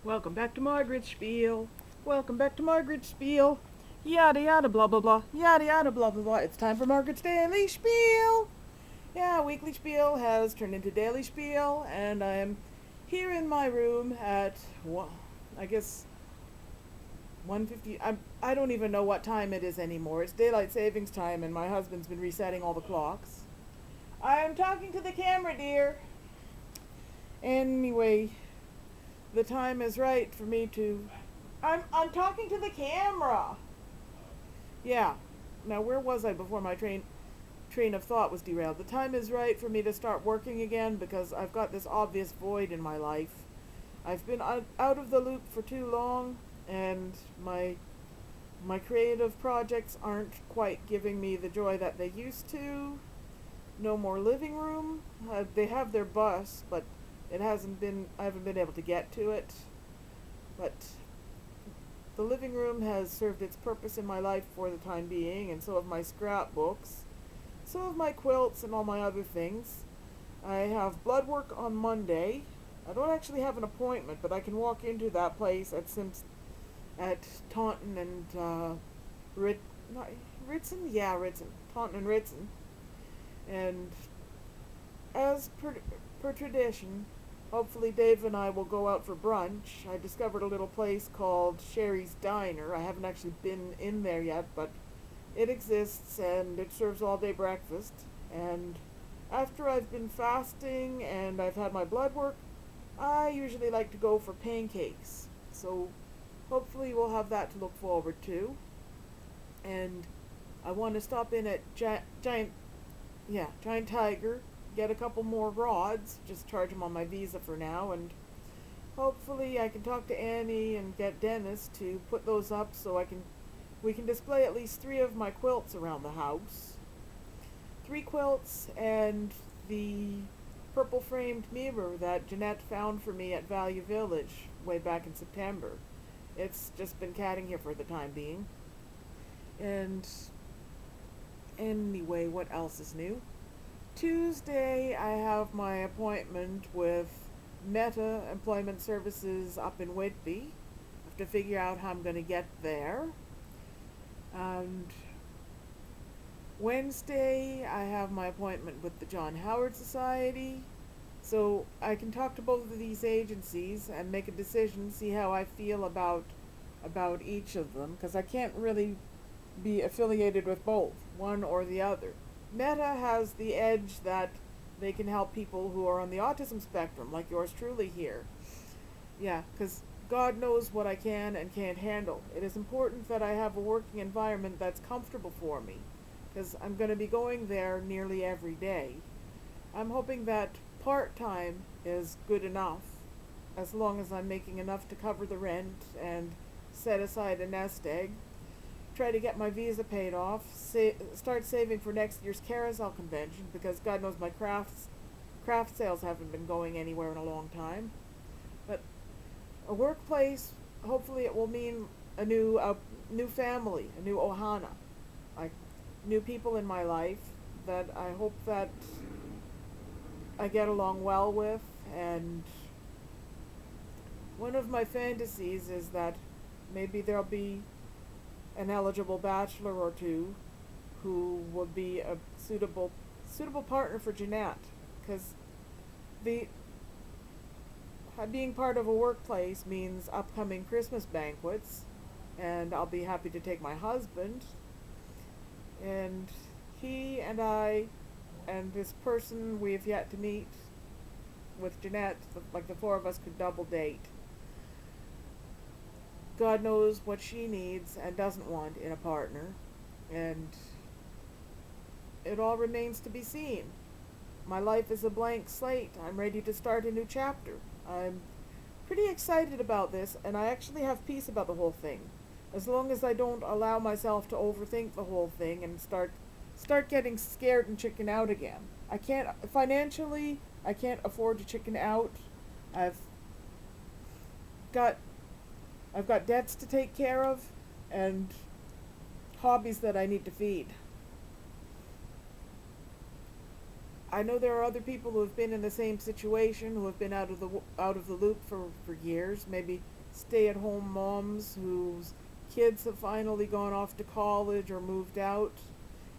Welcome back to Margaret Spiel. Welcome back to Margaret Spiel. Yada yada blah blah blah. Yada yada blah blah blah. It's time for Margaret's Daily Spiel. Yeah, weekly spiel has turned into daily spiel, and I'm here in my room at I guess 1:50. I don't even know what time it is anymore. It's daylight savings time, and my husband's been resetting all the clocks. I'm talking to the camera, dear. Anyway, the time is right for me to. I'm talking to the camera. Yeah. Now where was I before my train of thought was derailed? The time is right for me to start working again because I've got this obvious void in my life. I've been out of the loop for too long, and my creative projects aren't quite giving me the joy that they used to. No more living room. They have their bus, but I haven't been able to get to it. But the living room has served its purpose in my life for the time being, and so have my scrapbooks, so have my quilts and all my other things. I have blood work on Monday. I don't actually have an appointment, but I can walk into that place at Taunton and Ritson? Yeah, Ritson. Taunton and Ritson. And as per tradition, hopefully Dave and I will go out for brunch. I discovered a little place called Sherry's Diner. I haven't actually been in there yet, but it exists and it serves all day breakfast. And after I've been fasting and I've had my blood work, I usually like to go for pancakes. So hopefully we'll have that to look forward to. And I want to stop in at Giant Tiger, get a couple more rods, just charge them on my Visa for now, and hopefully I can talk to Annie and get Dennis to put those up so we can display at least 3 of my quilts around the house. 3 quilts and the purple framed mirror that Jeanette found for me at Value Village way back in September. It's just been catting here for the time being. And anyway, what else is new? Tuesday, I have my appointment with Meta Employment Services up in Whitby. I have to figure out how I'm going to get there. And Wednesday, I have my appointment with the John Howard Society. So I can talk to both of these agencies and make a decision, see how I feel about each of them, because I can't really be affiliated with both, one or the other. Meta has the edge that they can help people who are on the autism spectrum, like yours truly here. Yeah, because God knows what I can and can't handle. It is important that I have a working environment that's comfortable for me, because I'm going to be going there nearly every day. I'm hoping that part-time is good enough, as long as I'm making enough to cover the rent and set aside a nest egg. Try to get my visa paid off, start saving for next year's carousel convention, because God knows my craft sales haven't been going anywhere in a long time. But a workplace, hopefully it will mean a new family, a new ohana, like new people in my life that I hope that I get along well with. And one of my fantasies is that maybe there'll be an eligible bachelor or two who would be a suitable partner for Jeanette, because being part of a workplace means upcoming Christmas banquets, and I'll be happy to take my husband, and he and I and this person we have yet to meet with Jeanette, like the 4 of us could double date. God knows what she needs and doesn't want in a partner, and it all remains to be seen. My life is a blank slate. I'm ready to start a new chapter. I'm pretty excited about this, and I actually have peace about the whole thing, as long as I don't allow myself to overthink the whole thing and start getting scared and chicken out again. I can't afford to chicken out. I've got debts to take care of and hobbies that I need to feed. I know there are other people who have been in the same situation, who have been out of the loop for years. Maybe stay-at-home moms whose kids have finally gone off to college or moved out.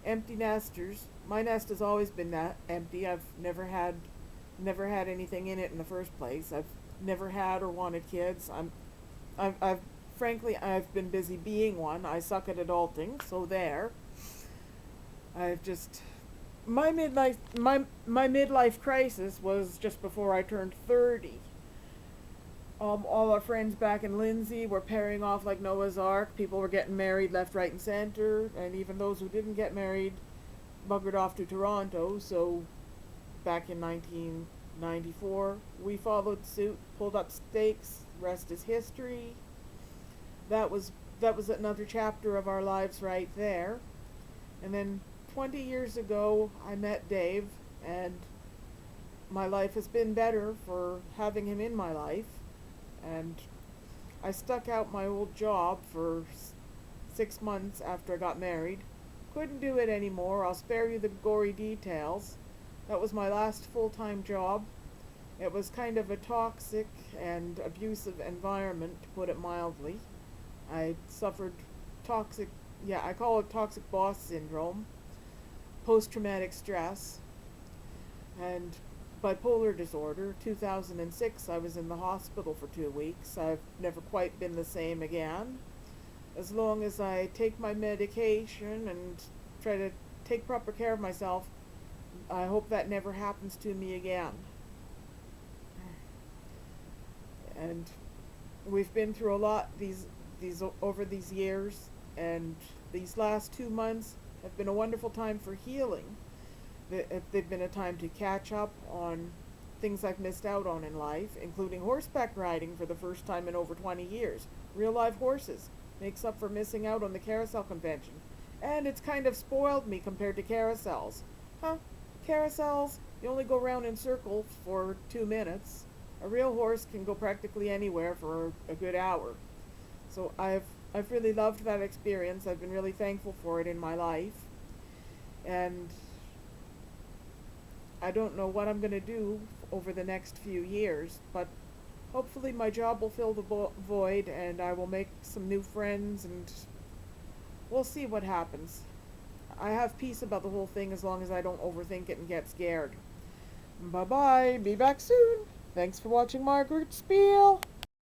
Empty nesters. My nest has always been that empty. I've never had anything in it in the first place. I've never had or wanted kids. I've frankly I've been busy being one. I suck at adulting, so there. I've just my midlife crisis was just before I turned 30. All our friends back in Lindsay were pairing off like Noah's Ark. People were getting married left, right, and center, and even those who didn't get married buggered off to Toronto. So, back in 1994, we followed suit, pulled up stakes. Rest is history. That was that was another chapter of our lives right there. And then 20 years ago, I met Dave, and my life has been better for having him in my life. And I stuck out my old job for 6 months after I got married. Couldn't do it anymore. I'll spare you the gory details. That was my last full-time job. It was kind of a toxic and abusive environment, to put it mildly. I suffered toxic, yeah, I call it toxic boss syndrome, post-traumatic stress, and bipolar disorder. 2006, I was in the hospital for 2 weeks. I've never quite been the same again. As long as I take my medication and try to take proper care of myself, I hope that never happens to me again. And we've been through a lot over these years, and these last 2 months have been a wonderful time for healing. They've been a time to catch up on things I've missed out on in life, including horseback riding for the first time in over 20 years. Real live horses makes up for missing out on the carousel convention. And it's kind of spoiled me compared to carousels. Huh? Carousels, you only go round in circles for 2 minutes. A real horse can go practically anywhere for a good hour. So I've really loved that experience. I've been really thankful for it in my life. And I don't know what I'm going to do over the next few years, but hopefully my job will fill the void, and I will make some new friends, and we'll see what happens. I have peace about the whole thing as long as I don't overthink it and get scared. Bye bye. Be back soon. Thanks for watching Margaret Schpiel.